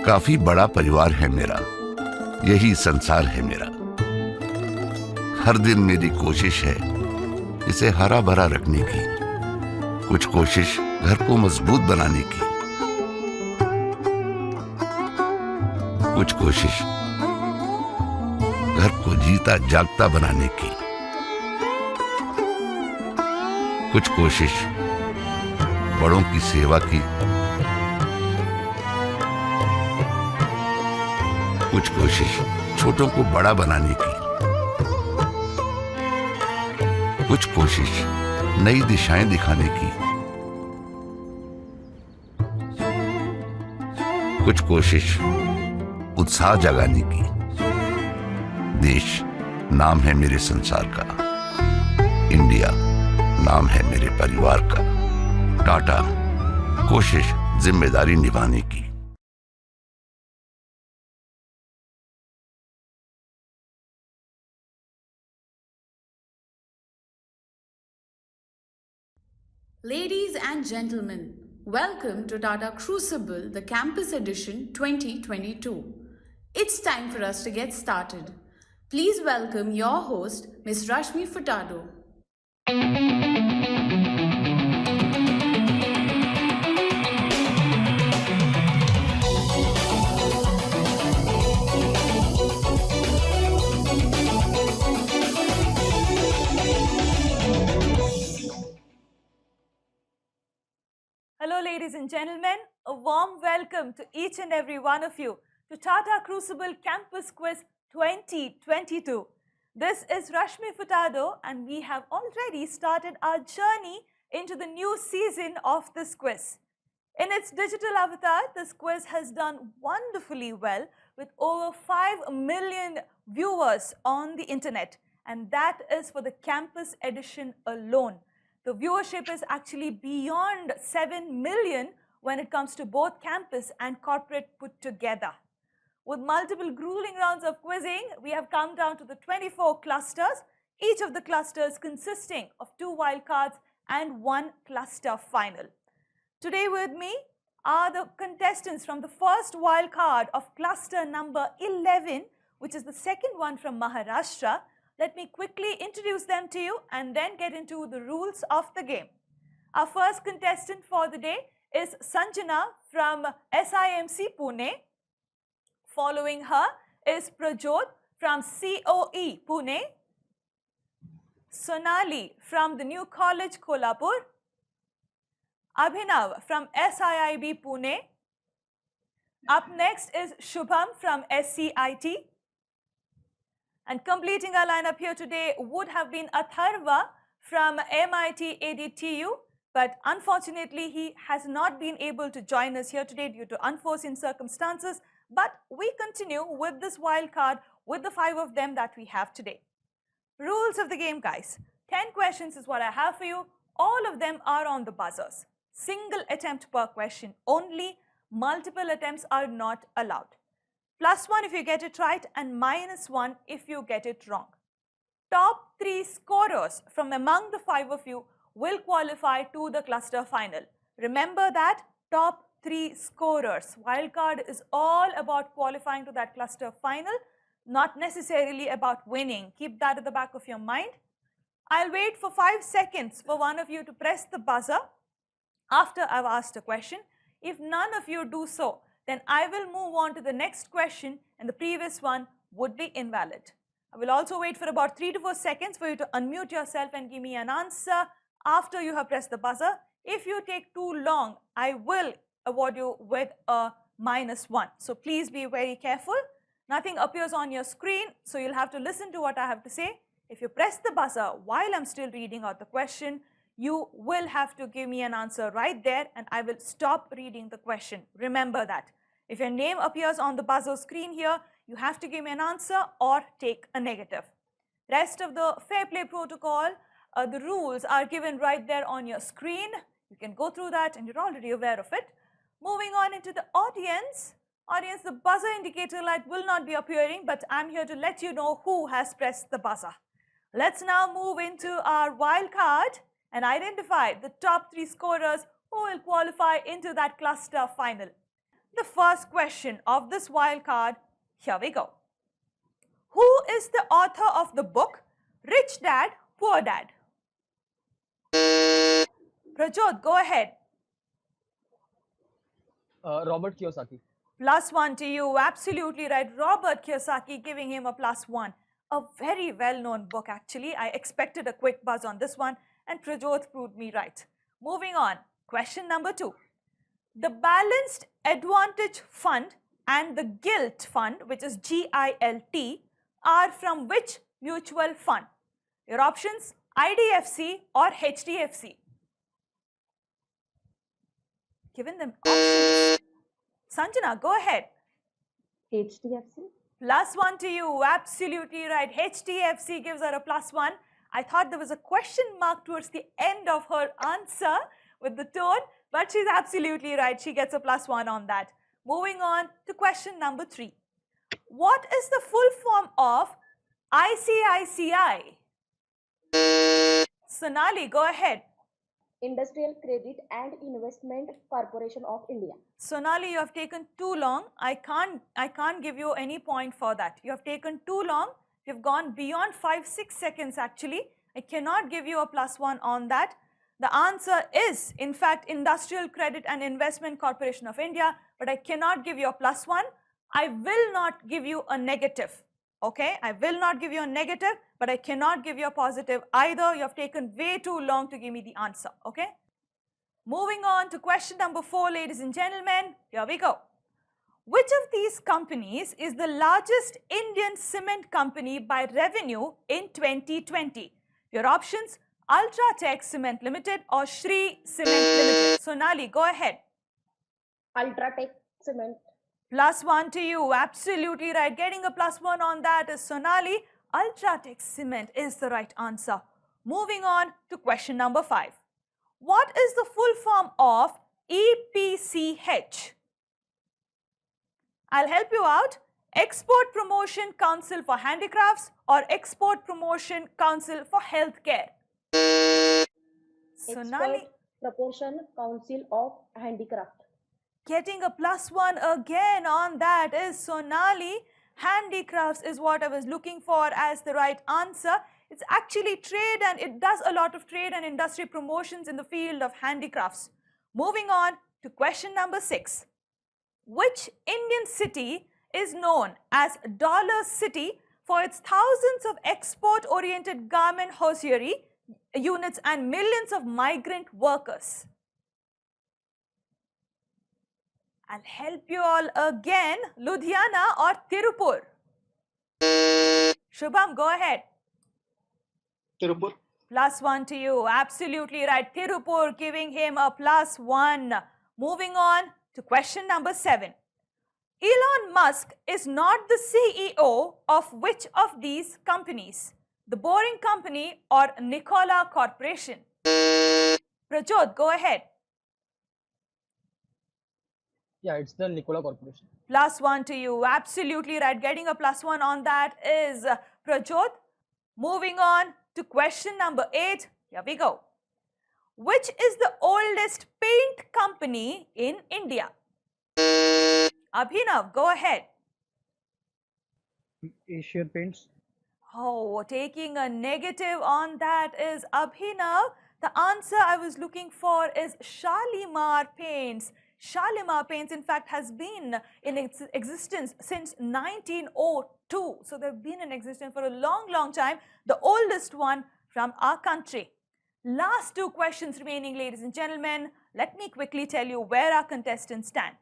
काफी बड़ा परिवार है मेरा, यही संसार है मेरा। हर दिन मेरी कोशिश है इसे हरा भरा रखने की, कुछ कोशिश घर को मजबूत बनाने की, कुछ कोशिश घर को जीता जागता बनाने की, कुछ कोशिश बड़ों की सेवा की, कुछ कोशिश छोटों को बड़ा बनाने की, कुछ कोशिश नई दिशाएं दिखाने की, कुछ कोशिश उत्साह जगाने की। देश नाम है मेरे संसार का, इंडिया नाम है मेरे परिवार का, टाटा कोशिश जिम्मेदारी निभाने की। Ladies and gentlemen, welcome to Tata Crucible, the Campus Edition 2022. It's time for us to get started. Please welcome your host, Ms. Rashmi Furtado. Hello ladies and gentlemen, a warm welcome to each and every one of you to Tata Crucible Campus Quiz 2022. This is Rashmi Furtado and we have already started our journey into the new season of this quiz. In its digital avatar, this quiz has done wonderfully well with over 5 million viewers on the internet, and that is for the campus edition alone. The viewership is actually beyond 7 million when it comes to both campus and corporate put together. With multiple grueling rounds of quizzing, we have come down to the 24 clusters, each of the clusters consisting of 2 wildcards and 1 cluster final. Today with me are the contestants from the first wildcard of cluster number 11, which is the second one from Maharashtra. Let me quickly introduce them to you and then get into the rules of the game. Our first contestant for the day is Sanjana from SIMC Pune. Following her is Prajot from COE Pune, Sonali from the New College Kolhapur, Abhinav from SIIB Pune. Up next is Shubham from SCIT. And completing our lineup here today would have been Atharva from MIT ADTU, but unfortunately he has not been able to join us here today due to unforeseen circumstances. But we continue with this wild card with the 5 of them that we have today. Rules of the game, guys. 10 questions is what I have for you. All of them are on the buzzers. Single attempt per question only. Multiple attempts are not allowed. +1 if you get it right and -1 if you get it wrong. Top 3 scorers from among the 5 of you will qualify to the cluster final. Remember that, top 3 scorers. Wildcard is all about qualifying to that cluster final, not necessarily about winning. Keep that at the back of your mind. I'll wait for 5 seconds for one of you to press the buzzer after I've asked a question. If none of you do so, then I will move on to the next question and the previous one would be invalid. I will also wait for about 3 to 4 seconds for you to unmute yourself and give me an answer after you have pressed the buzzer. If you take too long, I will award you with a -1. So please be very careful. Nothing appears on your screen, so you'll have to listen to what I have to say. If you press the buzzer while I'm still reading out the question, you will have to give me an answer right there and I will stop reading the question. Remember that. If your name appears on the buzzer screen here, you have to give me an answer or take a negative. Rest of the fair play protocol, the rules are given right there on your screen. You can go through that and you're already aware of it. Moving on into the audience. Audience, the buzzer indicator light will not be appearing, but I'm here to let you know who has pressed the buzzer. Let's now move into our wild card and identify the top 3 scorers who will qualify into that cluster final. the first question of this wild card. Here we go. Who is the author of the book Rich Dad, Poor Dad? Prajot, go ahead. Robert Kiyosaki. +1 to you. Absolutely right. Robert Kiyosaki, giving him a +1. A very well-known book, actually. I expected a quick buzz on this one, and Prajot proved me right. Moving on. Question number 2. The Balanced Advantage Fund and the Gilt Fund, which is GILT, are from which mutual fund? Your options: IDFC or HDFC. Given them options. Sanjana, go ahead. HDFC. +1 to you. Absolutely right. HDFC gives her a +1. I thought there was a question mark towards the end of her answer with the tone, but she's absolutely right. She gets a +1 on that. Moving on to question number 3. What is the full form of ICICI? Sonali, go ahead. Industrial Credit and Investment Corporation of India. Sonali, you have taken too long. I can't give you any point for that. You have taken too long. You've gone beyond 5-6 seconds actually. I cannot give you a +1 on that. The answer is, in fact, Industrial Credit and Investment Corporation of India, but I cannot give you a +1. I will not give you a negative. Okay, I will not give you a negative, but I cannot give you a positive either. You have taken way too long to give me the answer. Okay. Moving on to question number 4, ladies and gentlemen. Here we go. Which of these companies is the largest Indian cement company by revenue in 2020? Your options: Ultratech Cement Limited or Shree Cement Limited. Sonali, go ahead. Ultratech Cement. +1 to you. Absolutely right. Getting a +1 on that is Sonali. Ultratech Cement is the right answer. Moving on to question number 5. What is the full form of EPCH? I'll help you out. Export Promotion Council for Handicrafts or Export Promotion Council for Healthcare? Sonali. Export Proportion Council of Handicraft. Getting a +1 again on that is Sonali. Handicrafts is what I was looking for as the right answer. It's actually trade, and it does a lot of trade and industry promotions in the field of handicrafts. Moving on to question number 6. Which Indian city is known as Dollar City for its thousands of export-oriented garment hosiery units and millions of migrant workers? I'll help you all again. Ludhiana or Tirupur? Shubham, go ahead. Tirupur. +1 to you. Absolutely right. Tirupur, giving him a +1. Moving on to question number 7. Elon Musk is not the CEO of which of these companies? The Boring Company or Nikola Corporation? Prajot, go ahead. Yeah, it's the Nikola Corporation. +1 to you. Absolutely right. Getting a +1 on that is Prajot. Moving on to question number 8. Here we go. Which is the oldest paint company in India? Abhinav, go ahead. Asian Paints. Oh, taking a negative on that is Abhinav. The answer I was looking for is Shalimar Paints. Shalimar Paints, in fact, has been in existence since 1902. So they've been in existence for a long, long time. The oldest one from our country. Last 2 questions remaining, ladies and gentlemen. Let me quickly tell you where our contestants stand.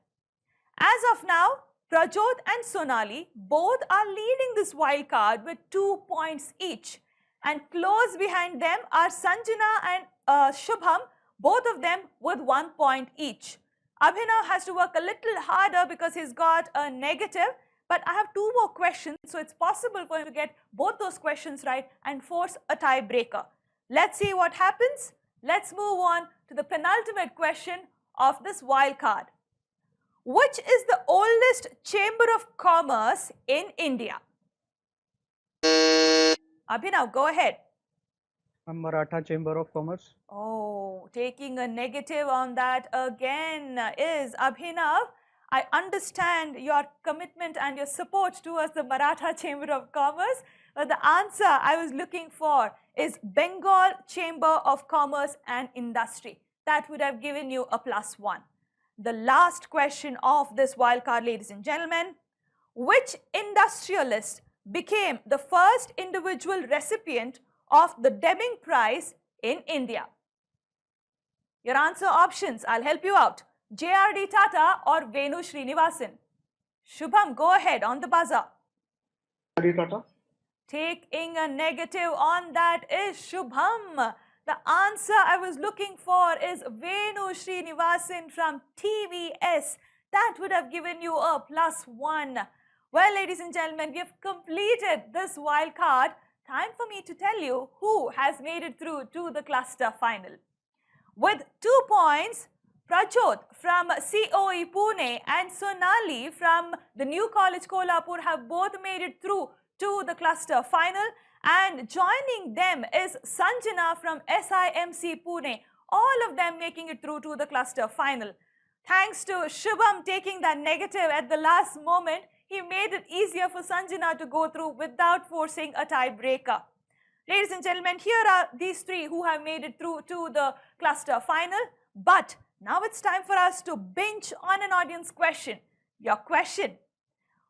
As of now, Prajot and Sonali both are leading this wild card with 2 points each. And close behind them are Sanjana and Shubham, both of them with 1 point each. Abhinav has to work a little harder because he's got a negative, but I have 2 more questions, so it's possible for him to get both those questions right and force a tiebreaker. Let's see what happens. Let's move on to the penultimate question of this wild card. Which is the oldest Chamber of Commerce in India? Abhinav, go ahead. Maratha Chamber of Commerce. Oh, taking a negative on that again is Abhinav. I understand your commitment and your support towards the Maratha Chamber of Commerce, but the answer I was looking for is Bengal Chamber of Commerce and Industry. That would have given you a +1. The last question of this wildcard, ladies and gentlemen. Which industrialist became the first individual recipient of the Deming Prize in India? Your answer options, I'll help you out. J.R.D. Tata or Venu Srinivasan? Shubham, go ahead on the buzzer. J.R.D. Tata. Taking a negative on that is Shubham. The answer I was looking for is Venu Srinivasan from TVS. That would have given you a +1. Well, ladies and gentlemen, we have completed this wild card. Time for me to tell you who has made it through to the cluster final. With 2 points, Prajot from COE Pune and Sonali from the New College Kolhapur have both made it through to the cluster final, and joining them is Sanjana from SIMC Pune, all of them making it through to the cluster final. Thanks to Shubham taking that negative at the last moment, he made it easier for Sanjana to go through without forcing a tiebreaker. Ladies and gentlemen, here are these three who have made it through to the cluster final. But now it's time for us to binge on an audience question. Your question: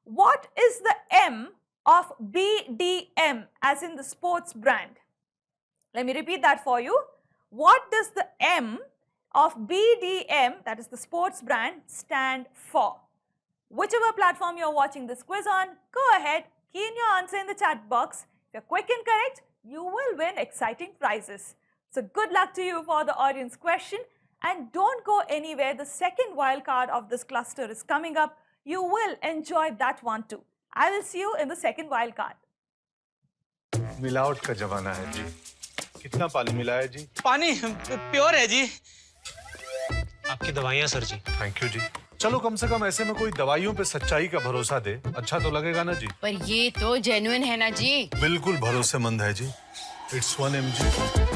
what is the M of BDM, as in the sports brand? Let me repeat that for you. What does the M of BDM, that is the sports brand, stand for? Whichever platform you're watching this quiz on, go ahead, key in your answer in the chat box. If you're quick and correct, you will win exciting prizes. So good luck to you for the audience question, and don't go anywhere. The second wild card of this cluster is coming up. You will enjoy that one too. I will see you in the second wild card. मिलावट का जमाना है जी। कितना पानी मिला है जी? पानी pure है जी। आपकी दवाइयाँ सर जी। थैंक यू जी। चलो कम से कम ऐसे में कोई दवाइयों पे सच्चाई का भरोसा दे, अच्छा तो लगेगा ना जी। पर ये तो जेन्युइन है ना जी। बिल्कुल भरोसेमंद है जी। It's 1 mg।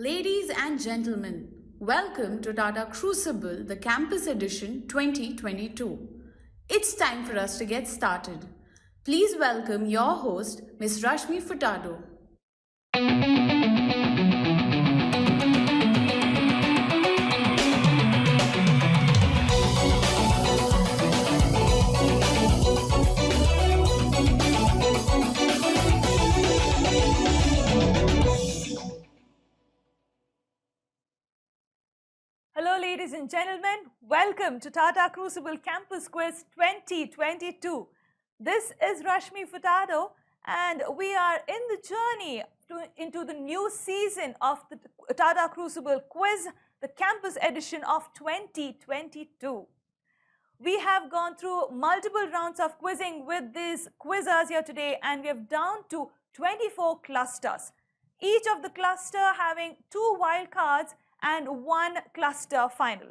Ladies and gentlemen, welcome to Tata Crucible, the Campus Edition 2022. It's time for us to get started. Please welcome your host, Ms. Rashmi Furtado. Hello ladies and gentlemen, welcome to Tata Crucible Campus Quiz 2022. This is Rashmi Furtado, and we are in the journey into the new season of the Tata Crucible Quiz, the Campus Edition of 2022. We have gone through multiple rounds of quizzing with these quizzers here today, and we have down to 24 clusters. Each of the cluster having 2 wild cards and 1 cluster final.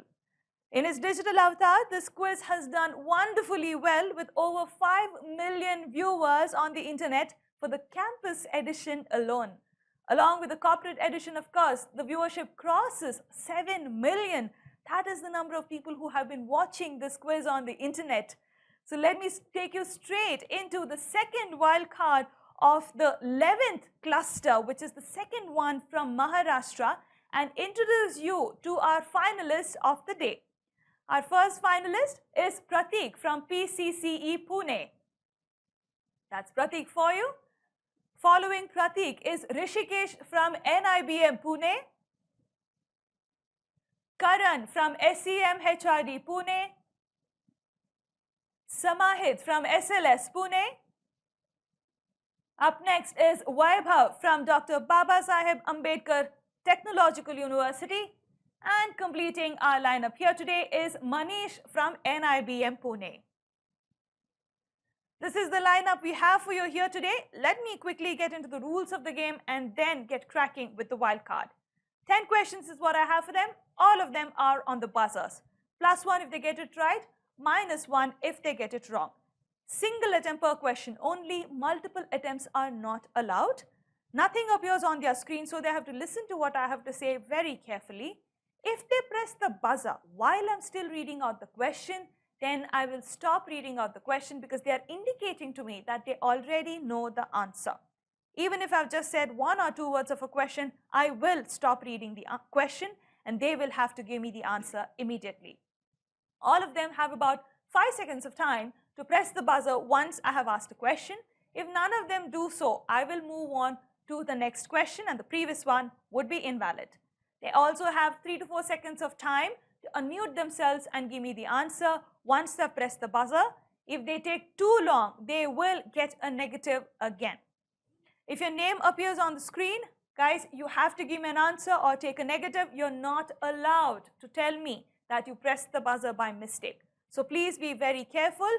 In its digital avatar, this quiz has done wonderfully well with over 5 million viewers on the internet for the campus edition alone. Along with the corporate edition, of course, the viewership crosses 7 million. That is the number of people who have been watching this quiz on the internet. So let me take you straight into the second wild card of the 11th cluster, which is the second one from Maharashtra, and introduce you to our finalists of the day. Our first finalist is Pratik from PCCE Pune. That's Pratik for you. Following Pratik is Rishikesh from NIBM Pune, Karan from SEM HRD Pune, Samahit from SLS Pune. Up next is Vaibhav from Dr. Baba Saheb Ambedkar Technological University, And completing our lineup here today is Manish from NIBM Pune. This is the lineup we have for you here today. Let me quickly get into the rules of the game and then get cracking with the wild card. 10 questions is what I have for them. All of them are on the buzzers. +1 if they get it right, -1 if they get it wrong. Single attempt per question only. Multiple attempts are not allowed. Nothing appears on their screen, so they have to listen to what I have to say very carefully. If they press the buzzer while I'm still reading out the question, then I will stop reading out the question because they are indicating to me that they already know the answer. Even if I've just said 1 or 2 words of a question, I will stop reading the question and they will have to give me the answer immediately. All of them have about 5 seconds of time to press the buzzer once I have asked a question. If none of them do so, I will move on to the next question and the previous one would be invalid. They also have 3 to 4 seconds of time to unmute themselves and give me the answer once they've pressed the buzzer. If they take too long, they will get a negative again. If your name appears on the screen, guys, you have to give me an answer or take a negative. You're not allowed to tell me that you pressed the buzzer by mistake. So please be very careful.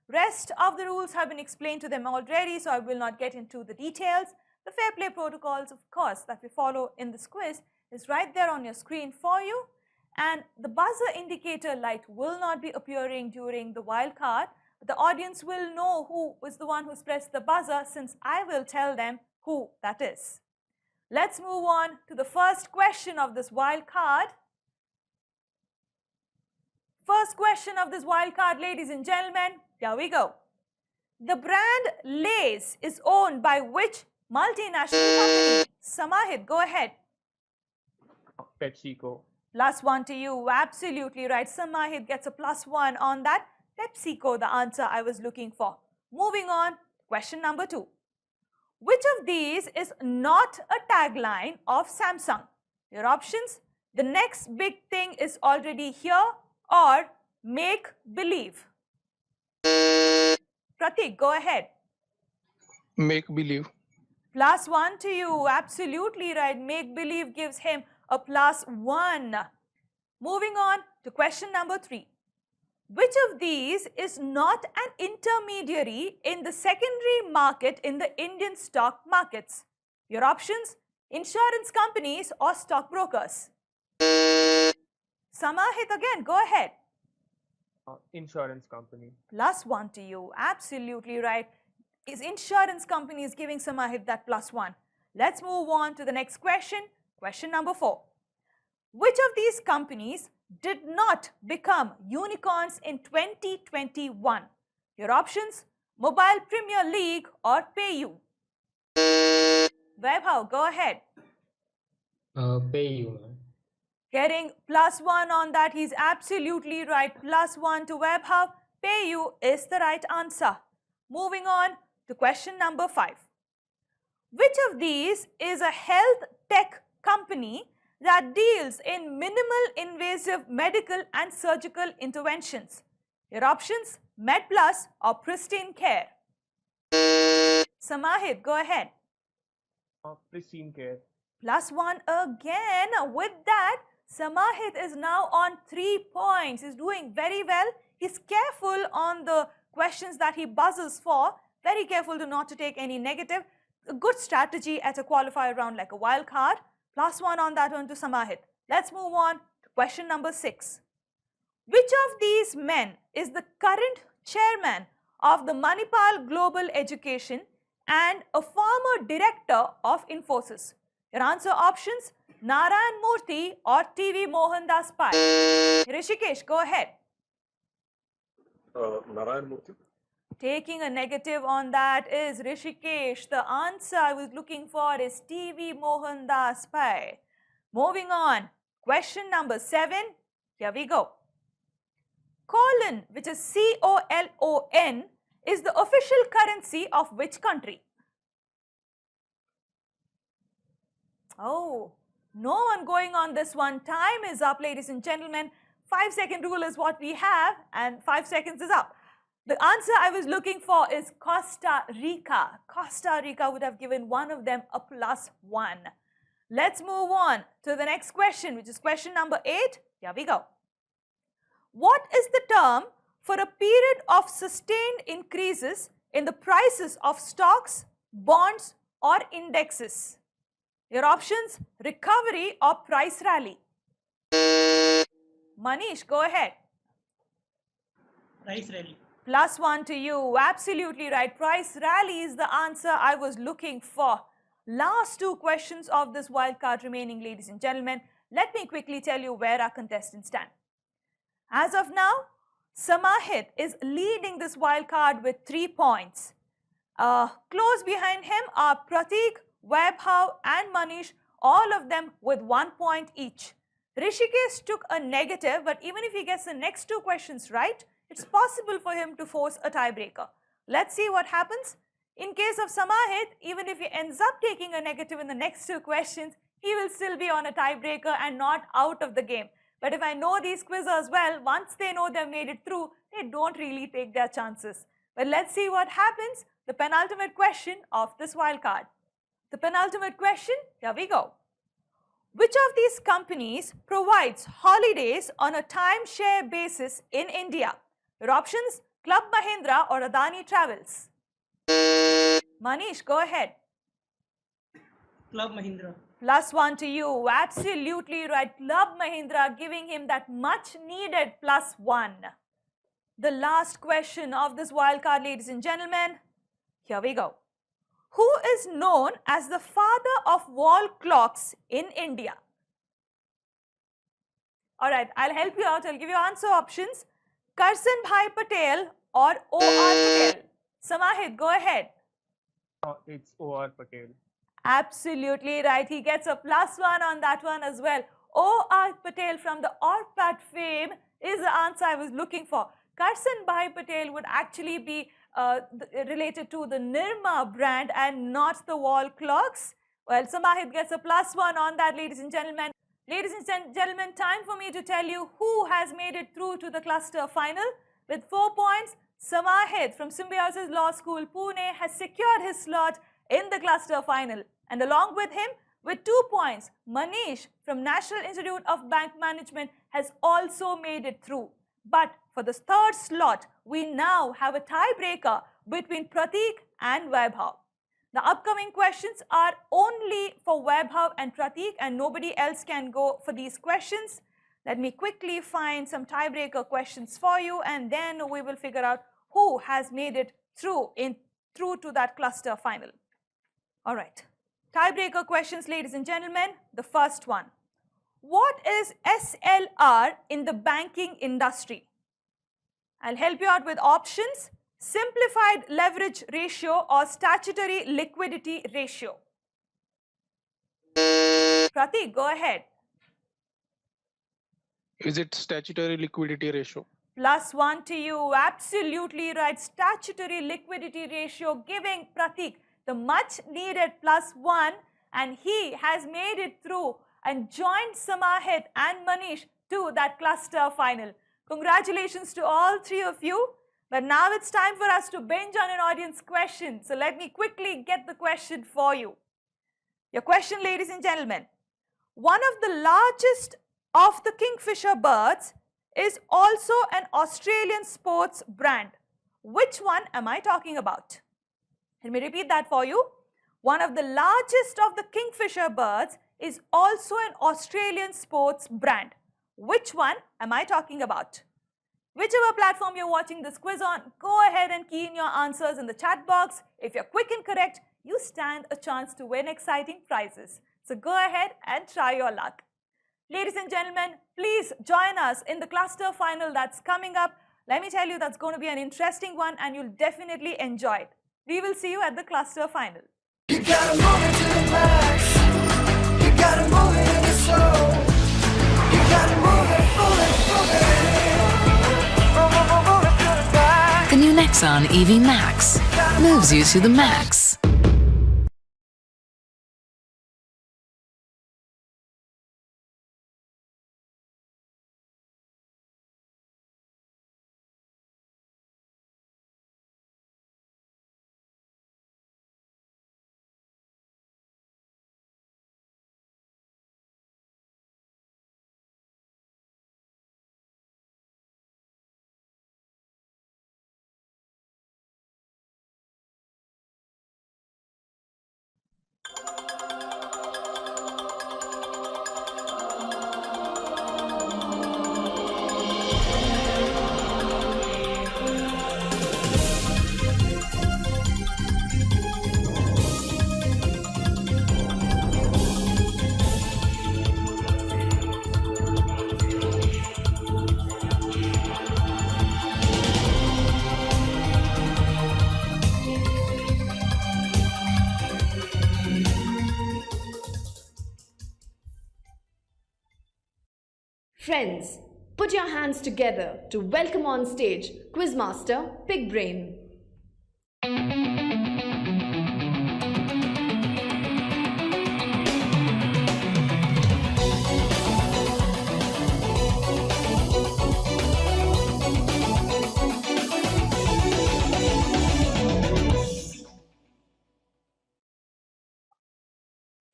Rest of the rules have been explained to them already, so I will not get into the details. The fair play protocols, of course, that we follow in this quiz is right there on your screen for you. And the buzzer indicator light will not be appearing during the wild card. But the audience will know who was the one who's pressed the buzzer since I will tell them who that is. Let's move on to the first question of this wild card. First question of this wild card, ladies and gentlemen, here we go. The brand Lay's is owned by which multinational company? Samahit, go ahead. PepsiCo. +1 to you, absolutely right. Samahit gets a +1 on that. PepsiCo, the answer I was looking for. Moving on, question number 2. Which of these is not a tagline of Samsung? Your options: the next big thing is already here or make believe. Pratik, go ahead. Make believe. +1 to you, absolutely right. Make believe gives him a +1. Moving on to question number 3. Which of these is not an intermediary in the secondary market in the Indian stock markets? Your options: insurance companies or stockbrokers. Samahit again, go ahead. Insurance company. +1 to you, absolutely right. Is insurance companies giving Samahit that +1? Let's move on to the next question. Question number 4. Which of these companies did not become unicorns in 2021? Your options: Mobile Premier League or PayU. Vaibhav, go ahead. PayU, man. Getting +1 on that, he's absolutely right. +1 to Vaibhav. PayU is the right answer. Moving on to question number 5. Which of these is a health tech company that deals in minimal invasive medical and surgical interventions? Your options: MedPlus or Pristine Care. Samahit, go ahead. Pristine Care. +1 again. With that, Samahit is now on 3 points. He's doing very well. He's careful on the questions that he buzzes for. Very careful not to take any negative. A good strategy at a qualifier round like a wild card. +1 on that one to Samahit. Let's move on to question number 6. Which of these men is the current chairman of the Manipal Global Education and a former director of Infosys? Your answer options: Narayan Murthy or TV Mohandas Pai. Rishikesh, go ahead. Narayan Murthy. Taking a negative on that is Rishikesh. The answer I was looking for is TV Mohandas Pai. Moving on, question number 7. Here we go. Colon, which is COLON, is the official currency of which country? Oh, no one going on this one. Time is up, ladies and gentlemen. 5-second rule is what we have, and 5 seconds is up. The answer I was looking for is Costa Rica. Costa Rica would have given one of them a +1. Let's move on to the next question, which is question number 8. Here we go. What is the term for a period of sustained increases in the prices of stocks, bonds, or indexes? Your options: recovery or price rally. Manish, go ahead. Price rally. +1 to you. Absolutely right. Price rally is the answer I was looking for. Last two questions of this wildcard remaining, ladies and gentlemen. Let me quickly tell you where our contestants stand. As of now, Samahit is leading this wildcard with 3 points. Close behind him are Pratik, Vaibhav and Manish, all of them with 1 point each. Rishikesh took a negative, but even if he gets the next two questions right, it's possible for him to force a tiebreaker. Let's see what happens. In case of Samahit, even if he ends up taking a negative in the next two questions, he will still be on a tiebreaker and not out of the game. But if I know these quizzers well, once they know they've made it through, they don't really take their chances. But let's see what happens. The penultimate question of this wildcard. The penultimate question, here we go. Which of these companies provides holidays on a timeshare basis in India? Your options: Club Mahindra or Adani Travels. Manish, go ahead. Club Mahindra. +1 to you. Absolutely right. Club Mahindra, giving him that much needed +1. The last question of this wildcard, ladies and gentlemen. Here we go. Who is known as the father of wall clocks in India? All right, I'll help you out. I'll give you answer options. Karsan Bhai Patel or O.R. Patel. Samahit, go ahead. It's O.R. Patel. Absolutely right. He gets a +1 on that one as well. O.R. Patel from the Orpat fame is the answer I was looking for. Karsan Bhai Patel would actually be related to the Nirma brand and not the wall clocks. Well, Samahit gets a +1 on that, ladies and gentlemen. Ladies and gentlemen, time for me to tell you who has made it through to the cluster final. With 4 points, Samahit from Symbiosis Law School, Pune has secured his slot in the cluster final. And along with him, with 2 points, Manish from National Institute of Bank Management has also made it through. But for the third slot, we now have a tiebreaker between Pratik and Vaibhav. The upcoming questions are only for Vaibhav and Pratik, and nobody else can go for these questions. Let me quickly find some tiebreaker questions for you, and then we will figure out who has made it through to that cluster final. All right. Tiebreaker questions, ladies and gentlemen. The first one. What is SLR in the banking industry? I'll help you out with options: simplified leverage ratio or statutory liquidity ratio. Pratik, go ahead. Is it statutory liquidity ratio? +1 to you. Absolutely right. Statutory liquidity ratio, giving Pratik the much needed +1, and he has made it through and joined Samahit and Manish to that cluster final. Congratulations to all three of you. But now it's time for us to binge on an audience question. So let me quickly get the question for you. Your question, ladies and gentlemen. One of the largest of the kingfisher birds is also an Australian sports brand. Which one am I talking about? Let me repeat that for you. One of the largest of the kingfisher birds is also an Australian sports brand. Which one am I talking about? Whichever platform you're watching this quiz on, go ahead and key in your answers in the chat box. If you're quick and correct, you stand a chance to win exciting prizes. So go ahead and try your luck. Ladies and gentlemen, please join us in the cluster final that's coming up. Let me tell you, that's going to be an interesting one and you'll definitely enjoy it. We will see you at the cluster final. You gotta move it to the max. You gotta move it in the soul. You gotta move it, move it, move it. Move it to the max. The new Nexon EV Max moves you to the max. Friends, put your hands together to welcome on stage Quizmaster Big Brain.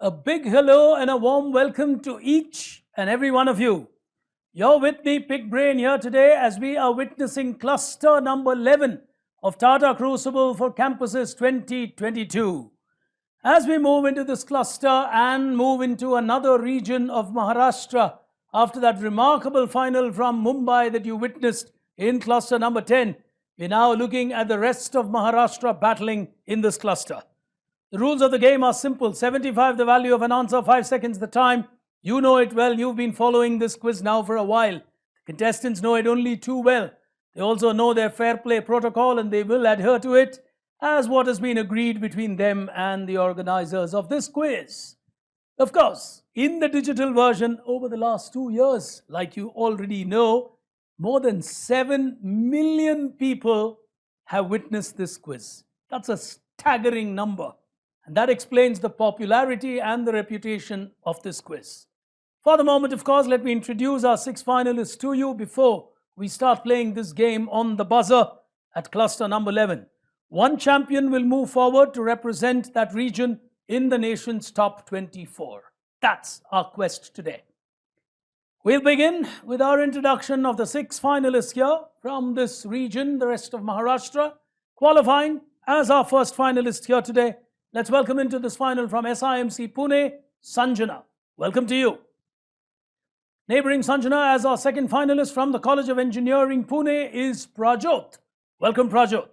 A big hello and a warm welcome to each and every one of you. You're with me, Big Brain, here today as we are witnessing cluster number 11 of Tata Crucible for Campuses 2022. As we move into this cluster and move into another region of Maharashtra after that remarkable final from Mumbai that you witnessed in cluster number 10, we're now looking at the rest of Maharashtra battling in this cluster. The rules of the game are simple. 75 the value of an answer, 5 seconds the time. You know it well. You've been following this quiz now for a while. The contestants know it only too well. They also know their fair play protocol and they will adhere to it as what has been agreed between them and the organizers of this quiz. Of course, in the digital version over the last 2 years, like you already know, more than 7 million people have witnessed this quiz. That's a staggering number. And that explains the popularity and the reputation of this quiz. For the moment, of course, let me introduce our 6 finalists to you before we start playing this game on the buzzer at cluster number 11. One champion will move forward to represent that region in the nation's top 24. That's our quest today. We'll begin with our introduction of the 6 finalists here from this region, the rest of Maharashtra. Qualifying as our first finalist here today, let's welcome into this final from SIMC Pune, Sanjana. Welcome to you. Neighbouring Sanjana as our second finalist from the College of Engineering Pune is Prajot. Welcome Prajot.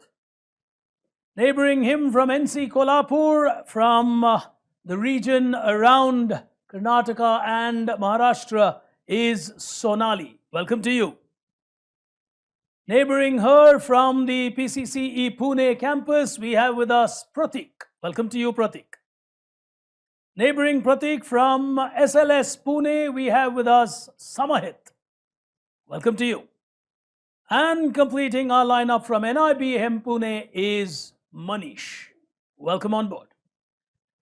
Neighbouring him from NC Kolhapur from the region around Karnataka and Maharashtra is Sonali. Welcome to you. Neighbouring her from the PCCE Pune campus, we have with us Pratik. Welcome to you, Pratik. Neighbouring Pratik from SLS Pune, we have with us Samahit. Welcome to you. And completing our lineup from NIBM Pune is Manish. Welcome on board.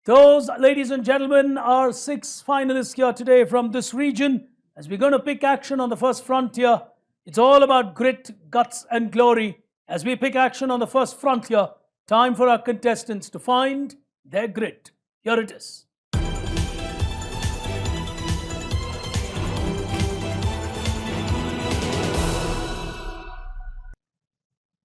Those, ladies and gentlemen, are 6 finalists here today from this region. As we're going to pick action on the first frontier, it's all about grit, guts and glory. As we pick action on the first frontier, time for our contestants to find their grit. Here it is.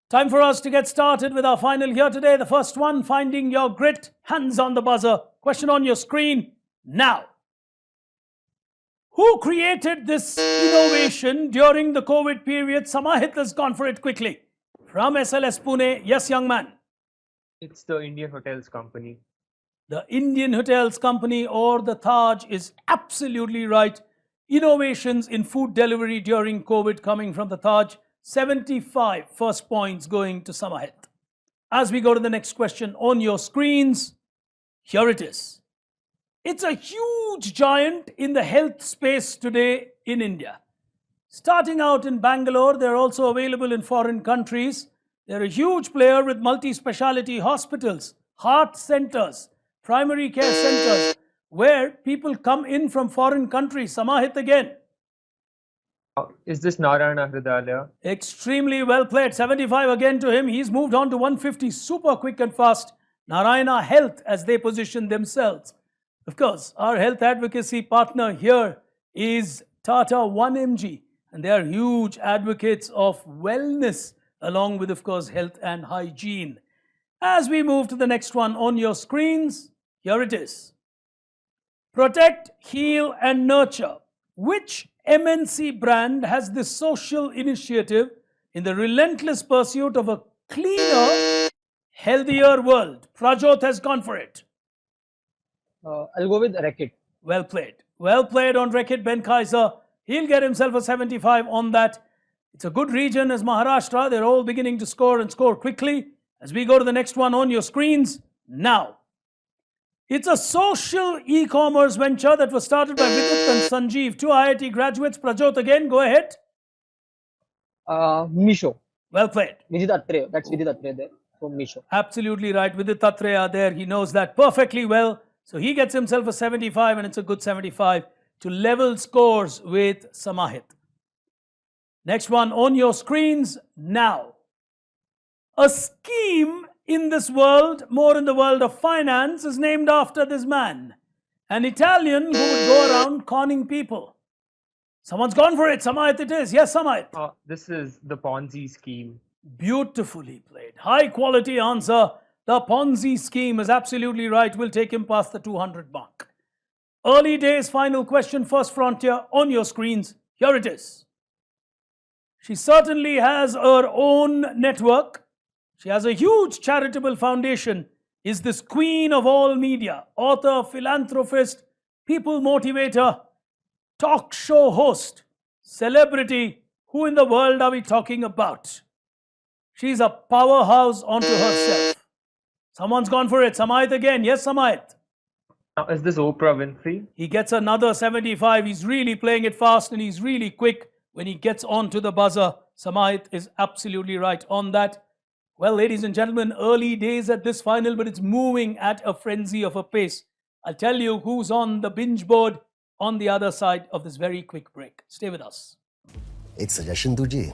Time for us to get started with our final here today. The first one, finding your grit, hands on the buzzer. Question on your screen now. Who created this innovation during the COVID period? Samahit has gone for it quickly. From SLS Pune, yes, young man. It's the Indian Hotels Company. The Indian Hotels Company or the Taj is absolutely right. Innovations in food delivery during COVID coming from the Taj. 75 first points going to Samahit. As we go to the next question on your screens, here it is. It's a huge giant in the health space today in India. Starting out in Bangalore, they're also available in foreign countries. They're a huge player with multi-speciality hospitals, heart centers, primary care centers, where people come in from foreign countries. Samahit again. Is this Narayana Hridayalaya? Extremely well played. 75 again to him. He's moved on to 150 super quick and fast. Narayana Health as they position themselves. Of course, our health advocacy partner here is Tata 1mg, and they are huge advocates of wellness along with, of course, health and hygiene. As we move to the next one on your screens, here it is. Protect, heal and nurture. Which MNC brand has this social initiative in the relentless pursuit of a cleaner, healthier world? Prajot has gone for it. I'll go with Racket. Well played. Well played on Racket, Ben Kaiser. He'll get himself a 75 on that. It's a good region as Maharashtra. They're all beginning to score and score quickly. As we go to the next one on your screens now. It's a social e-commerce venture that was started by Vidit and Sanjeev, two IIT graduates. Prajot again, go ahead. Misho. Well played. Vidit Atre. That's Vidit Atre there. So Misho. Absolutely right. Vidit Atreya there. He knows that perfectly well. So he gets himself a 75 and it's a good 75 to level scores with Samahit. Next one on your screens now. A scheme in this world, more in the world of finance, is named after this man. An Italian who would go around conning people. Someone's gone for it. Samahit it is. Yes, Samahit. This is the Ponzi scheme. Beautifully played. High quality answer. The Ponzi scheme is absolutely right. We'll take him past the 200 mark. Early days final question, first frontier on your screens. Here it is. She certainly has her own network. She has a huge charitable foundation. Is this queen of all media, author, philanthropist, people motivator, talk show host, celebrity. Who in the world are we talking about? She's a powerhouse onto herself. Someone's gone for it. Samahit again. Yes, Samahit. Now, is this Oprah Winfrey? He gets another 75. He's really playing it fast and he's really quick when he gets onto the buzzer. Samahit is absolutely right on that. Well, ladies and gentlemen, early days at this final, but it's moving at a frenzy of a pace. I'll tell you who's on the binge board on the other side of this very quick break. Stay with us. एक suggestion दूं जी.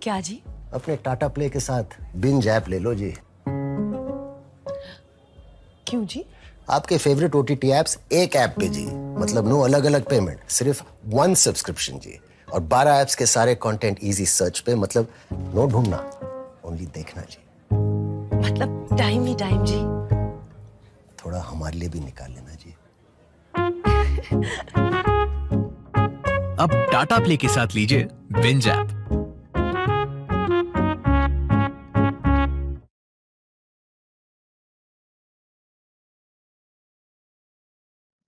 क्या जी? अपने Tata play के साथ binge app ले लो जी. क्यों जी? आपके favourite OTT apps एक ऐप पे जी. मतलब नो अलग अलग पेमेंट, सिर्फ वन सब्सक्रिप्शन जी. और 12 एप्स के सारे कंटेंट इजी सर्च पे. मतलब नो ढूंढना, ओनली देखना जी. मतलब टाइम ही टाइम जी. थोड़ा हमारे लिए भी निकाल लेना जी. अब टाटा प्ले के साथ लीजिए binge app.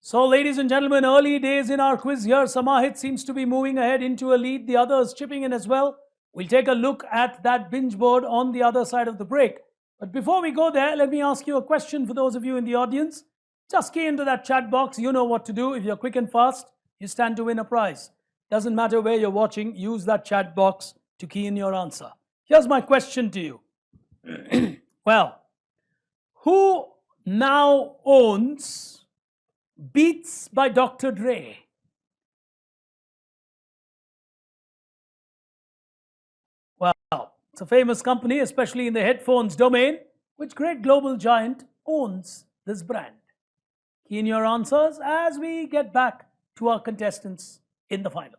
So, ladies and gentlemen, early days in our quiz here. Samahit seems to be moving ahead into a lead. The others chipping in as well. We'll take a look at that binge board on the other side of the break. But before we go there, let me ask you a question for those of you in the audience. Just key into that chat box. You know what to do. If you're quick and fast, you stand to win a prize. Doesn't matter where you're watching, use that chat box to key in your answer. Here's my question to you. Well, who now owns Beats by Dr. Dre? Well, it's a famous company, especially in the headphones domain. Which great global giant owns this brand? Key in your answers as we get back to our contestants in the final.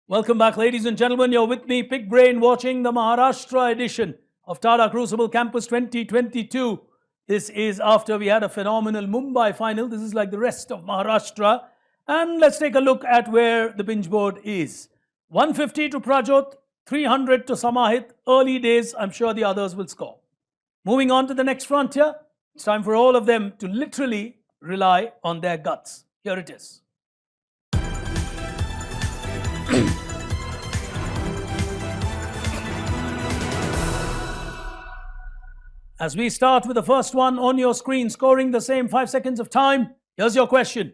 Welcome back, ladies and gentlemen. You're with me, Pig Brain, watching the Maharashtra edition of Tata Crucible Campus 2022. This is after we had a phenomenal Mumbai final. This is like the rest of Maharashtra. And let's take a look at where the binge board is. 150 to Prajot, 300 to Samahit. Early days, I'm sure the others will score. Moving on to the next frontier. It's time for all of them to literally rely on their guts. Here it is. As we start with the first one on your screen, scoring the same 5 seconds of time, here's your question.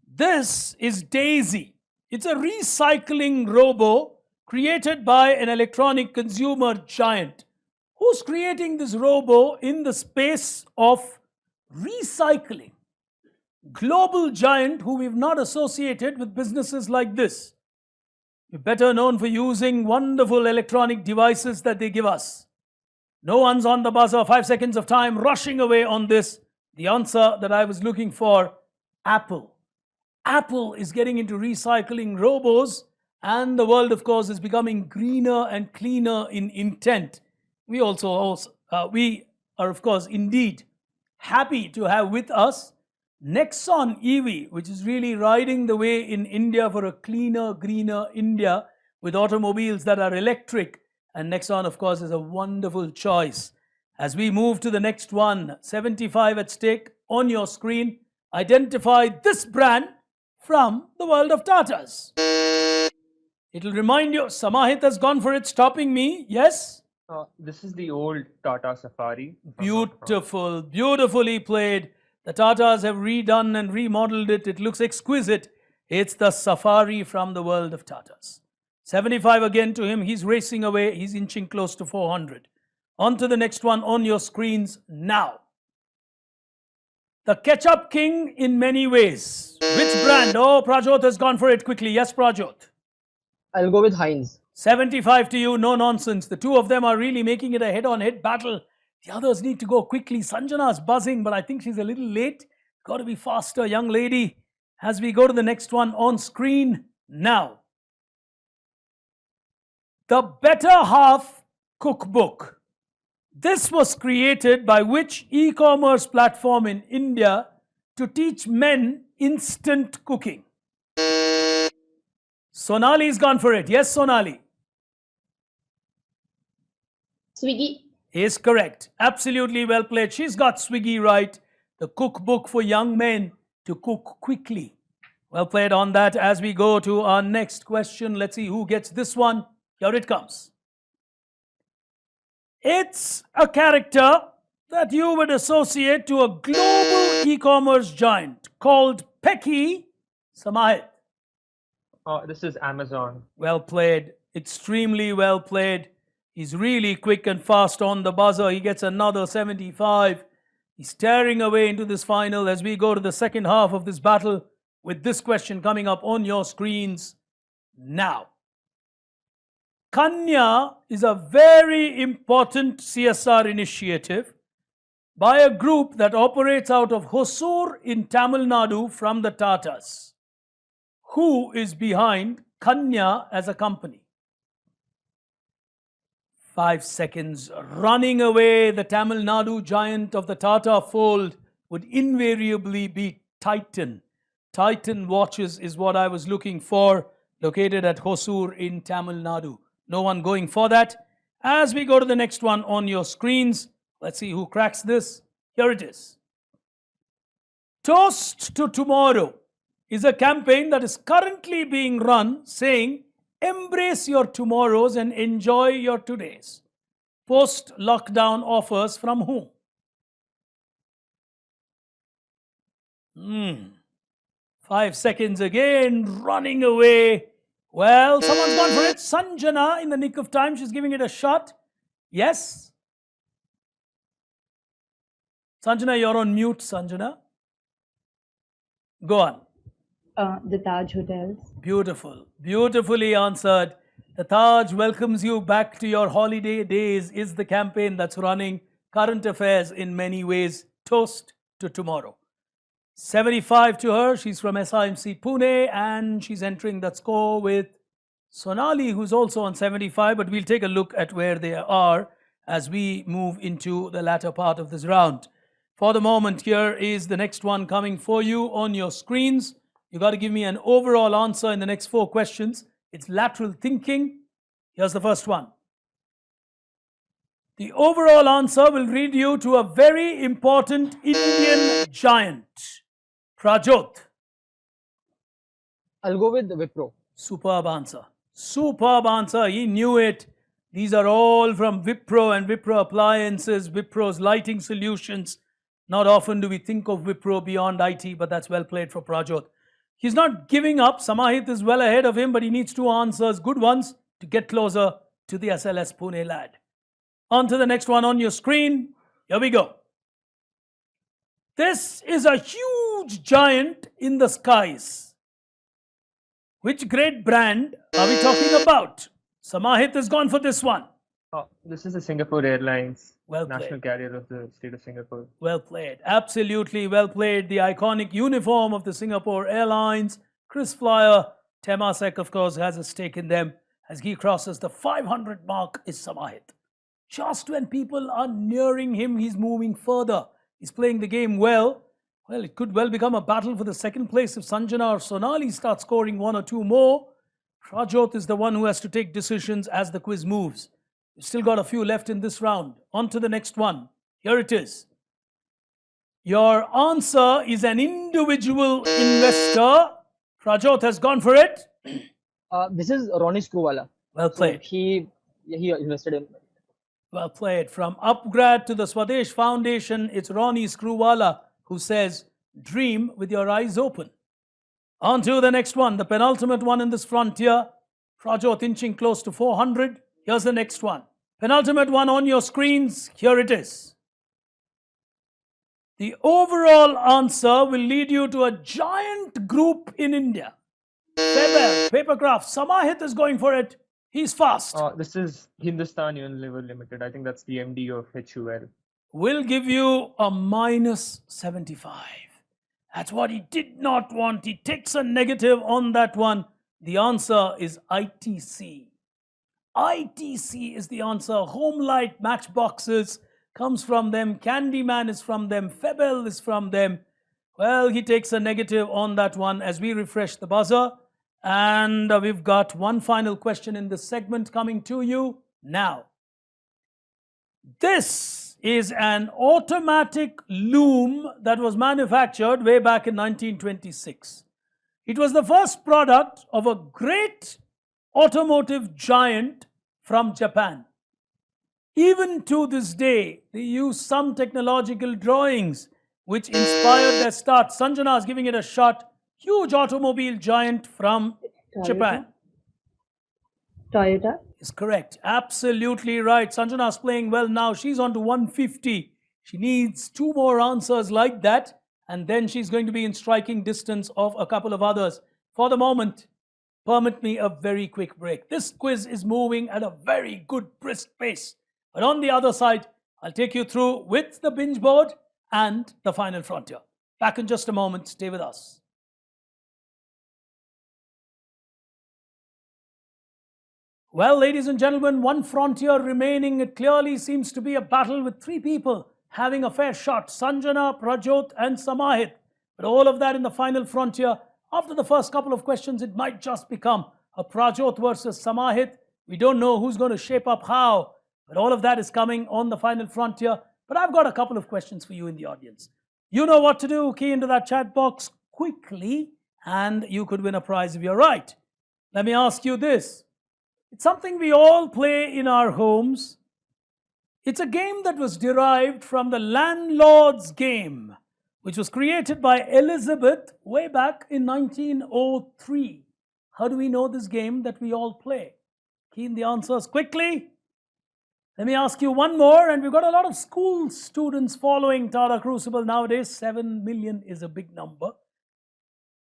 This is Daisy. It's a recycling robo created by an electronic consumer giant. Who's creating this robo in the space of recycling? Global giant who we've not associated with businesses like this. We're better known for using wonderful electronic devices that they give us. No one's on the buzzer. 5 seconds of time, rushing away on this. The answer that I was looking for, Apple. Apple is getting into recycling robos, and the world, of course, is becoming greener and cleaner in intent. We are, of course, indeed happy to have with us Nexon EV, which is really riding the way in India for a cleaner, greener India with automobiles that are electric. And Nexon, of course, is a wonderful choice. As we move to the next one, 75 at stake on your screen. Identify this brand from the world of Tatas. It'll remind you, Samahit has gone for it, stopping me. Yes? This is the old Tata Safari. Beautiful, beautifully played. The Tatas have redone and remodeled it. It looks exquisite. It's the Safari from the world of Tatas. 75 again to him. He's racing away. He's inching close to 400. On to the next one on your screens now. The Ketchup King in many ways. Which brand? Oh, Prajot has gone for it quickly. Yes, Prajot. I'll go with Heinz. 75 to you, no nonsense. The two of them are really making it a head-on-head battle. The others need to go quickly. Sanjana's buzzing, but I think she's a little late. Got to be faster, young lady. As we go to the next one on screen now. The Better Half Cookbook. This was created by which e-commerce platform in India to teach men instant cooking? Sonali's gone for it. Yes, Sonali. Swiggy. Is correct. Absolutely well played. She's got Swiggy right. The cookbook for young men to cook quickly. Well played on that. As we go to our next question, let's see who gets this one. Here it comes. It's a character that you would associate to a global e-commerce giant called Pecky Samahit. This is Amazon. Well played. Extremely well played. He's really quick and fast on the buzzer. He gets another 75. He's tearing away into this final as we go to the second half of this battle with this question coming up on your screens now. Kanya is a very important CSR initiative by a group that operates out of Hosur in Tamil Nadu from the Tatas. Who is behind Kanya as a company? 5 seconds. Running away, the Tamil Nadu giant of the Tata fold would invariably be Titan. Titan watches is what I was looking for, located at Hosur in Tamil Nadu. No one going for that. As we go to the next one on your screens, let's see who cracks this. Here it is. Toast to Tomorrow is a campaign that is currently being run saying, embrace your tomorrows and enjoy your todays. Post-lockdown offers from whom? 5 seconds again, running away. Well, someone's gone for it. Sanjana, in the nick of time, she's giving it a shot. Yes? Sanjana, you're on mute, Sanjana. Go on. The Taj Hotels. Beautiful. Beautifully answered. The Taj welcomes you back to your holiday days is the campaign that's running current affairs in many ways. Toast to tomorrow. 75 to her. She's from SIMC Pune and she's entering that score with Sonali, who's also on 75, but we'll take a look at where they are as we move into the latter part of this round. For the moment, here is the next one coming for you on your screens. You got to give me an overall answer in the next 4 questions. It's lateral thinking. Here's the first one. The overall answer will lead you to a very important Indian giant. Prajot. I'll go with Wipro. Superb answer. Superb answer. He knew it. These are all from Wipro and Wipro appliances, Wipro's lighting solutions. Not often do we think of Wipro beyond IT, but that's well played for Prajot. He's not giving up. Samahit is well ahead of him, but he needs 2 answers, good ones, to get closer to the SLS Pune lad. On to the next one on your screen. Here we go. This is a huge giant in the skies. Which great brand are we talking about? Samahit has gone for this one. This is the Singapore Airlines, well national carrier of the state of Singapore. Well played. Absolutely well played. The iconic uniform of the Singapore Airlines. Chris Flyer, Temasek, of course, has a stake in them. As he crosses the 500 mark is Samahit. Just when people are nearing him, he's moving further. He's playing the game well. Well, it could well become a battle for the second place if Sanjana or Sonali start scoring 1 or 2 more. Prajot is the one who has to take decisions as the quiz moves. We've still got a few left in this round. On to the next one. Here it is. Your answer is an individual investor Prajot has gone for it. This is Ronnie Screwvala. Well played. So he invested in. Well played. From Upgrad to the Swadesh Foundation, it's Ronnie Screwvala who says, dream with your eyes open. On to the next one, the penultimate one in this frontier. Prajot inching close to 400. Here's the next one. Penultimate one on your screens. Here it is. The overall answer will lead you to a giant group in India. Febel, Papercraft, Samahit is going for it. He's fast. This is Hindustan Unilever Limited. I think that's the MD of HUL. Will give you a minus 75. That's what he did not want. He takes a negative on that one. The answer is ITC. ITC is the answer. Home light matchboxes comes from them. Candyman is from them. Febel is from them. Well, he takes a negative on that one as we refresh the buzzer. And we've got one final question in this segment coming to you now. This is an automatic loom that was manufactured way back in 1926. It was the first product of a great automotive giant from Japan. Even to this day, they use some technological drawings which inspired their start. Sanjana is giving it a shot. Huge automobile giant from Japan. Toyota. Is correct. Absolutely right. Sanjana is playing well now. She's on to 150. She needs 2 more answers like that, and then she's going to be in striking distance of a couple of others. For the moment, permit me a very quick break. This quiz is moving at a very good, brisk pace. But on the other side, I'll take you through with the binge board and the final frontier. Back in just a moment. Stay with us. Well, ladies and gentlemen, one frontier remaining. It clearly seems to be a battle with 3 people having a fair shot. Sanjana, Prajot and Samahit. But all of that in the final frontier. After the first couple of questions, it might just become a Prajot versus Samahit. We don't know who's going to shape up how. But all of that is coming on the final frontier. But I've got a couple of questions for you in the audience. You know what to do. Key into that chat box quickly and you could win a prize if you're right. Let me ask you this. It's something we all play in our homes. It's a game that was derived from the landlord's game, which was created by Elizabeth way back in 1903. How do we know this game that we all play? Key in the answers quickly. Let me ask you one more, and we've got a lot of school students following Tata Crucible nowadays. 7 million is a big number.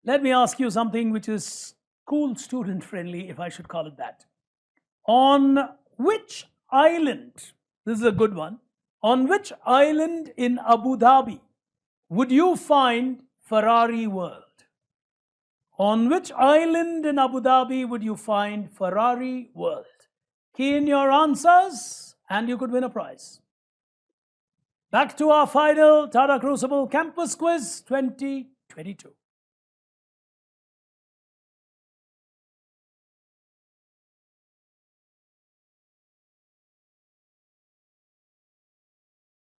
Let me ask you something which is school student friendly, if I should call it that. On which island, this is a good one, on which island in Abu Dhabi would you find Ferrari World? On which island in Abu Dhabi would you find Ferrari World? Key in your answers and you could win a prize. Back to our final Tata Crucible Campus Quiz 2022.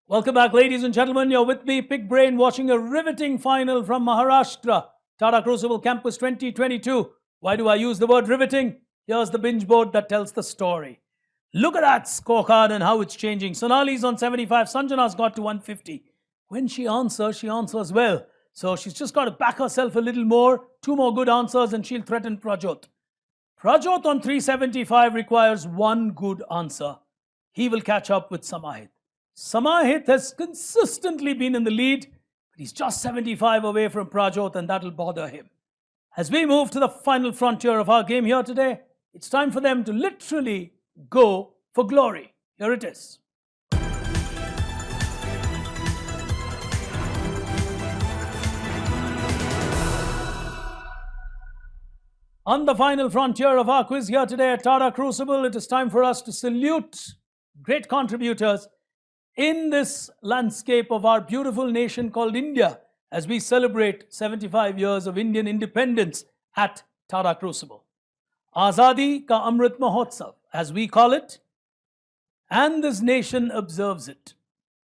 Welcome back, ladies and gentlemen. You're with me, Pig Brain, watching a riveting final from Maharashtra. Tata Crucible Campus 2022. Why do I use the word riveting? Here's the binge board that tells the story. Look at that scorecard and how it's changing. Sonali's on 75. Sanjana's got to 150. When she answers well. So she's just got to back herself a little more. 2 more good answers and she'll threaten Prajot. Prajot on 375 requires 1 good answer. He will catch up with Samahit. Samahit has consistently been in the lead, but he's just 75 away from Prajot, and that'll bother him. As we move to the final frontier of our game here today, it's time for them to literally go for glory. Here it is. On the final frontier of our quiz here today at Tata Crucible, it is time for us to salute great contributors in this landscape of our beautiful nation called India as we celebrate 75 years of Indian independence at Tata Crucible. Azadi Ka Amrit Mahotsav, as we call it, and this nation observes it.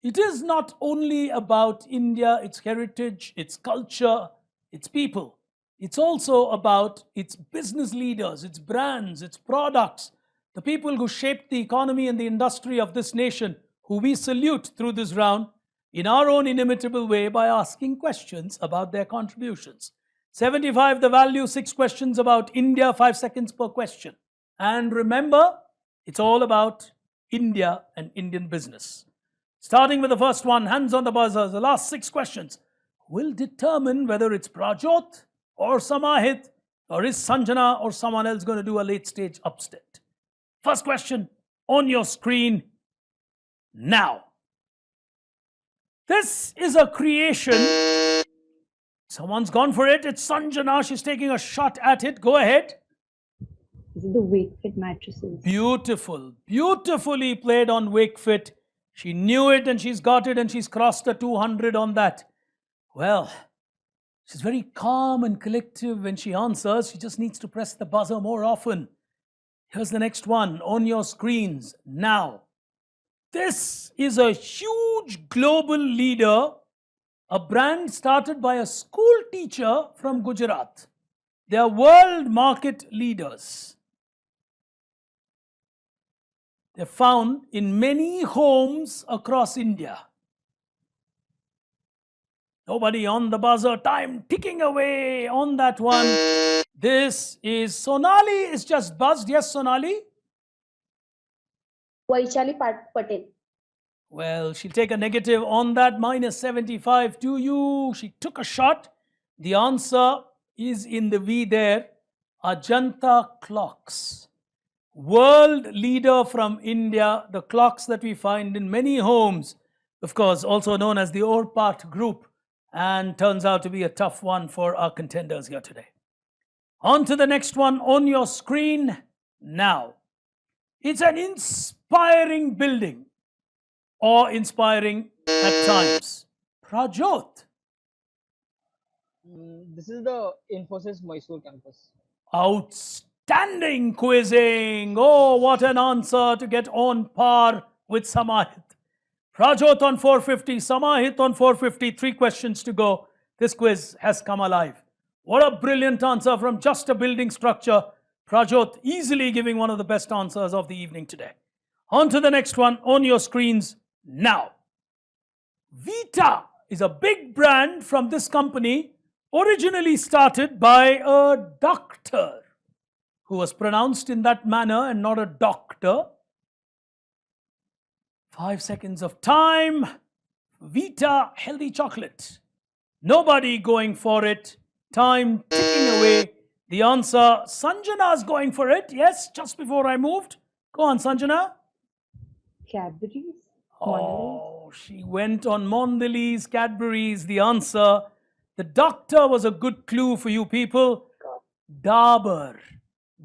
It is not only about India, its heritage, its culture, its people. It's also about its business leaders, its brands, its products, the people who shaped the economy and the industry of this nation, who we salute through this round in our own inimitable way by asking questions about their contributions. 75 the value, 6 questions about India, 5 seconds per question. And remember, it's all about India and Indian business. Starting with the first one, hands on the buzzer, the last 6 questions will determine whether it's Prajot or Samahit, or is Sanjana or someone else going to do a late stage upset. First question on your screen now. This is a creation. Someone's gone for it. It's Sanjana. She's taking a shot at it. Go ahead. Is it the Wakefit mattresses? Beautiful. Beautifully played on Wakefit. She knew it and she's got it and she's crossed a 200 on that. Well, she's very calm and collective when she answers. She just needs to press the buzzer more often. Here's the next one on your screens now. This is a huge global leader, a brand started by a school teacher from Gujarat. They are world market leaders. They're found in many homes across India. Nobody on the buzzer, time ticking away on that one. This is Sonali is just buzzed. Yes, Sonali? Vaishali Patel. Well, she'll take a negative on that, minus 75 to you. She took a shot. The answer is in the V there. Ajanta clocks. World leader from India, the clocks that we find in many homes, of course, also known as the Orpat group, and turns out to be a tough one for our contenders here today. On to the next one on your screen now. It's an inspiring building, or inspiring at times. Prajot. This is the Infosys Mysore campus. Outstanding quizzing. Oh, what an answer to get on par with Samahit. Prajot on 450, Samahit on 450, 3 questions to go. This quiz has come alive. What a brilliant answer from just a building structure. Prajot easily giving one of the best answers of the evening today. On to the next one on your screens now. Vita is a big brand from this company, originally started by a doctor who was pronounced in that manner and not a doctor. 5 seconds of time. Vita healthy chocolate. Nobody going for it. Time ticking away. The answer, Sanjana is going for it. Yes, just before I moved. Go on, Sanjana. Cadbury's? Oh, she went on Mondelez, Cadbury's, the answer. The doctor was a good clue for you people. Dabur.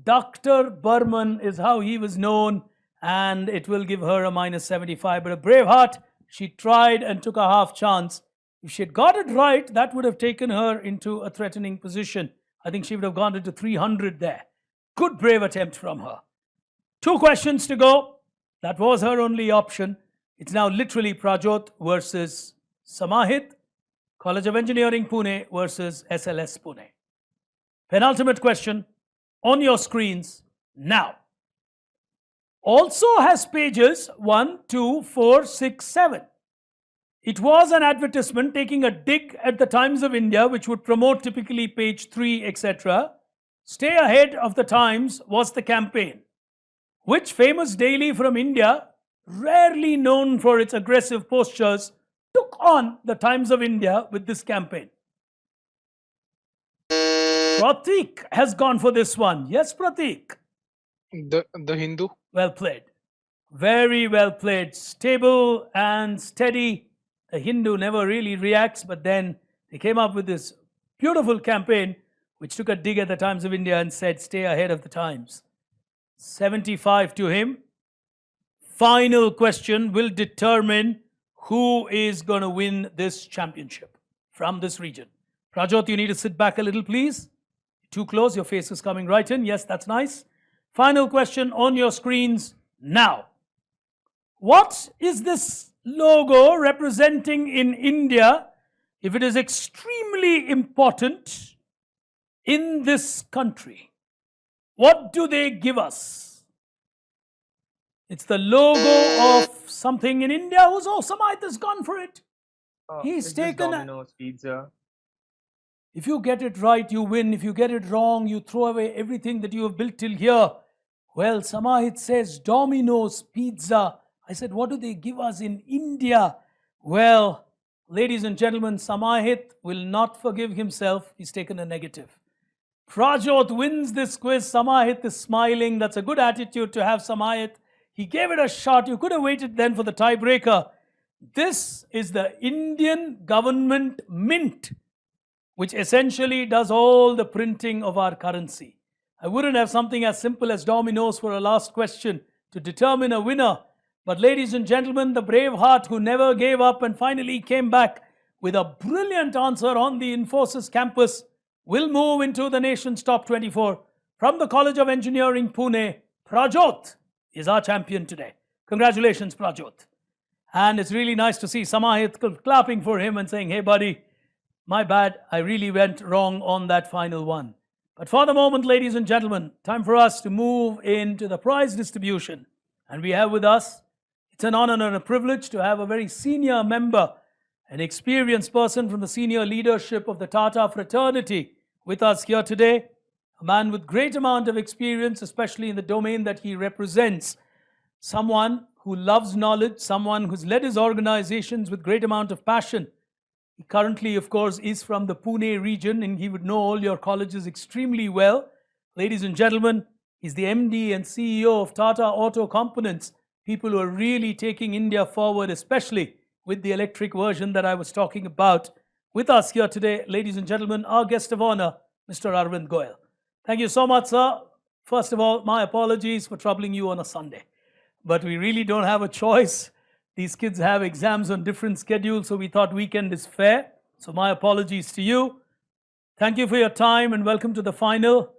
Dr. Burman is how he was known, and it will give her a minus 75. But a brave heart, she tried and took a half chance. If she had got it right, that would have taken her into a threatening position. I think she would have gone into 300 there. Good brave attempt from her. 2 questions to go. That was her only option. It's now literally Prajot versus Samahit. College of Engineering Pune versus SLS Pune. Penultimate question on your screens now. Also has pages 1, 2, 4, 6, 7. It was an advertisement taking a dig at the Times of India, which would promote typically page 3, etc. Stay ahead of the Times was the campaign. Which famous daily from India, rarely known for its aggressive postures, took on the Times of India with this campaign? Pratik has gone for this one. Yes, Pratik? The Hindu. Well played. Very well played. Stable and steady. The Hindu never really reacts, but then they came up with this beautiful campaign which took a dig at the Times of India and said, stay ahead of the Times. 75 to him. Final question will determine who is going to win this championship from this region. Prajot, you need to sit back a little, please. Too close, your face is coming right in. Yes, that's nice. Final question on your screens now. What is this logo representing in India? If it is extremely important, in this country. What do they give us? It's the logo of something in India. Who's Samahit has gone for it. He's Is this taken. Domino's Pizza? If you get it right, you win. If you get it wrong, you throw away everything that you have built till here. Well, Samahit says Domino's Pizza. I said, what do they give us in India? Well, ladies and gentlemen, Samahit will not forgive himself. He's taken a negative. Prajot wins this quiz. Samahit is smiling. That's a good attitude to have, Samahit. He gave it a shot. You could have waited then for the tiebreaker. This is the Indian government mint, which essentially does all the printing of our currency. I wouldn't have something as simple as Domino's for a last question to determine a winner. But ladies and gentlemen, the brave heart who never gave up and finally came back with a brilliant answer on the Infosys campus will move into the nation's top 24. From the College of Engineering, Pune, Prajot is our champion today. Congratulations, Prajot. And it's really nice to see Samahit clapping for him and saying, hey buddy, my bad, I really went wrong on that final one. But for the moment, ladies and gentlemen, time for us to move into the prize distribution. And we have with us, it's an honor and a privilege to have a very senior member, an experienced person from the senior leadership of the Tata fraternity with us here today. A man with great amount of experience, especially in the domain that he represents. Someone who loves knowledge, someone who's led his organizations with great amount of passion. He currently, of course, is from the Pune region and he would know all your colleges extremely well. Ladies and gentlemen, he's the MD and CEO of Tata Auto Components, people who are really taking India forward, especially with the electric version that I was talking about. With us here today, ladies and gentlemen, our guest of honor, Mr. Arvind Goyal. Thank you so much, sir. First of all, my apologies for troubling you on a Sunday. But we really don't have a choice. These kids have exams on different schedules, so we thought weekend is fair. So my apologies to you. Thank you for your time and welcome to the final.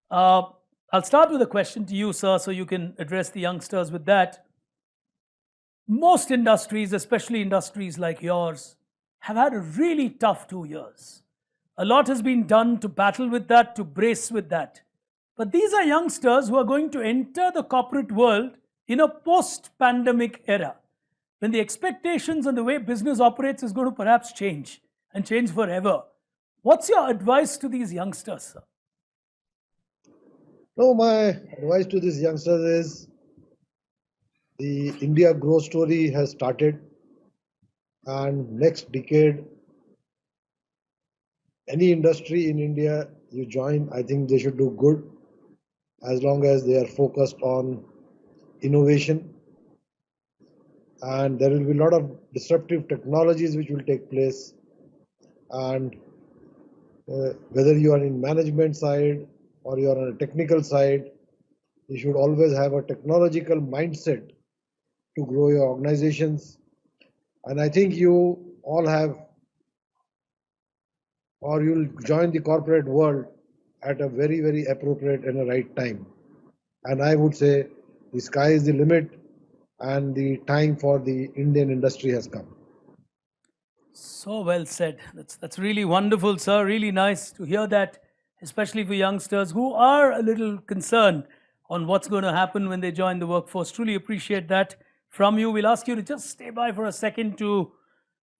I'll start with a question to you, sir, so you can address the youngsters with that. Most industries, especially industries like yours, have had a really tough 2 years. A lot has been done to battle with that, to brace with that. But these are youngsters who are going to enter the corporate world in a post-pandemic era, when the expectations and the way business operates is going to perhaps change and change forever. What's your advice to these youngsters, sir? No, my advice to these youngsters is the India growth story has started, and next decade, any industry in India you join, I think they should do good as long as they are focused on innovation. And there will be a lot of disruptive technologies which will take place. And whether you are in management side or you are on a technical side, you should always have a technological mindset to grow your organizations. And I think you all have, or you'll join the corporate world at a very, very appropriate and a right time. And I would say the sky is the limit and the time for the Indian industry has come. So well said. That's really wonderful, sir. Really nice to hear that, especially for youngsters who are a little concerned on what's going to happen when they join the workforce. Truly appreciate that from you. We'll ask you to just stay by for a second to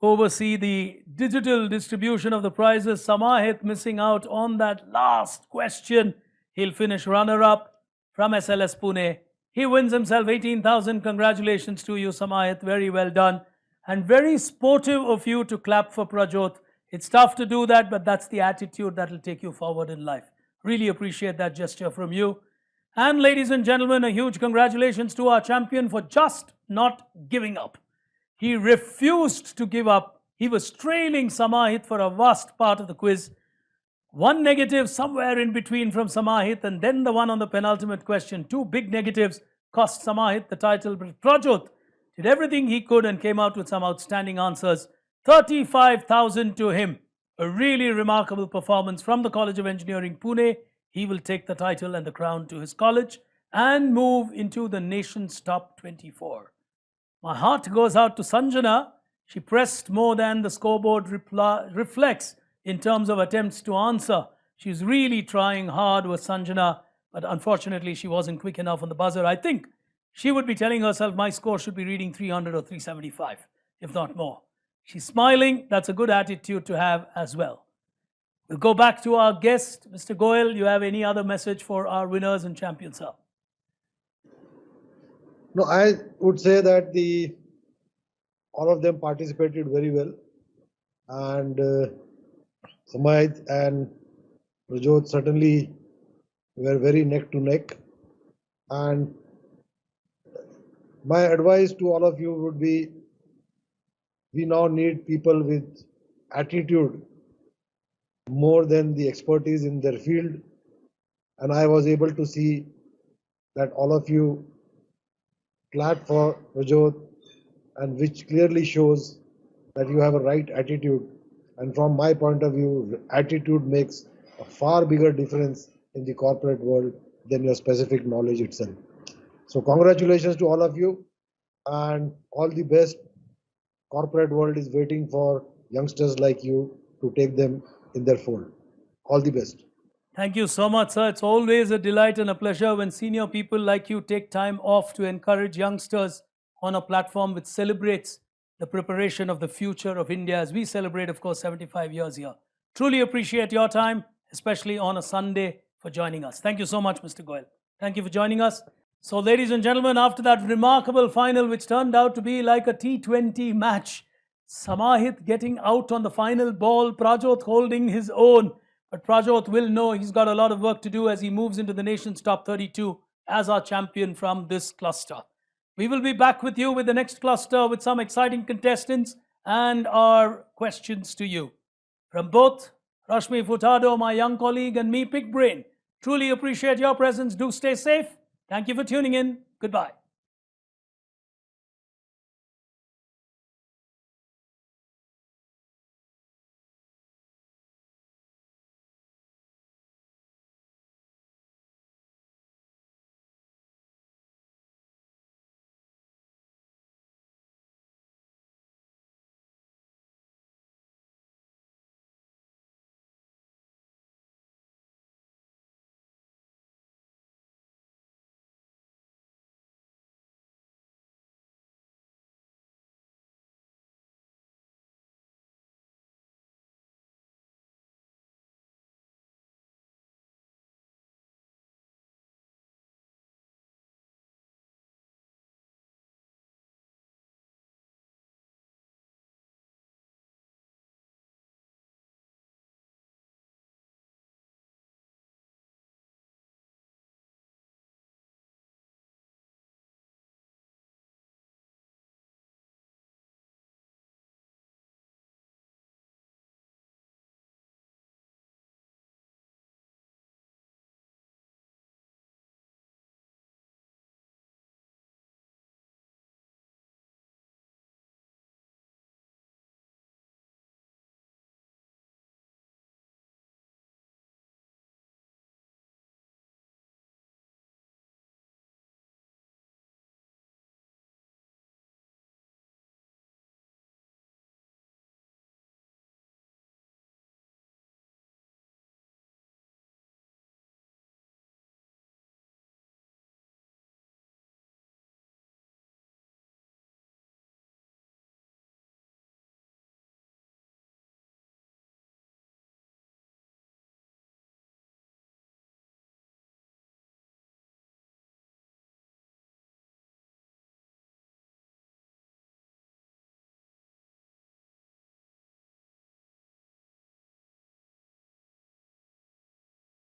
oversee the digital distribution of the prizes. Samahit missing out on that last question. He'll finish runner-up from SLS Pune. He wins himself 18,000. Congratulations to you, Samahit. Very well done. And very sportive of you to clap for Prajot. It's tough to do that, but that's the attitude that will take you forward in life. Really appreciate that gesture from you. And ladies and gentlemen, a huge congratulations to our champion for just not giving up. He refused to give up. He was trailing Samahit for a vast part of the quiz. One negative somewhere in between from Samahit, and then the one on the penultimate question. Two big negatives cost Samahit the title, but Prajot did everything he could and came out with some outstanding answers. 35,000 to him. A really remarkable performance from the College of Engineering, Pune. He will take the title and the crown to his college and move into the nation's top 24. My heart goes out to Sanjana. She pressed more than the scoreboard reflects in terms of attempts to answer. She's really trying hard with Sanjana, but unfortunately she wasn't quick enough on the buzzer. I think she would be telling herself my score should be reading 300 or 375, if not more. She's smiling. That's a good attitude to have as well. We'll go back to our guest. Mr. Goel, you have any other message for our winners and champions, sir? No, I would say that all of them participated very well, and Samayit and Rajot certainly were very neck to neck. And my advice to all of you would be, we now need people with attitude more than the expertise in their field. And I was able to see that all of you clapped for Rajot, and which clearly shows that you have a right attitude. And from my point of view, attitude makes a far bigger difference in the corporate world than your specific knowledge itself. So congratulations to all of you, and all the best. Corporate world is waiting for youngsters like you to take them in their fold. All the best. Thank you so much, sir. It's always a delight and a pleasure when senior people like you take time off to encourage youngsters on a platform which celebrates the preparation of the future of India, as we celebrate, of course, 75 years here. Truly appreciate your time, especially on a Sunday, for joining us. Thank you so much, Mr. Goel. Thank you for joining us. So, ladies and gentlemen, after that remarkable final, which turned out to be like a T20 match, Samahit getting out on the final ball, Prajot holding his own. But Prajot will know he's got a lot of work to do as he moves into the nation's top 32 as our champion from this cluster. We will be back with you with the next cluster with some exciting contestants and our questions to you. From both Rashmi Furtado, my young colleague, and me, Big Brain, truly appreciate your presence. Do stay safe. Thank you for tuning in. Goodbye.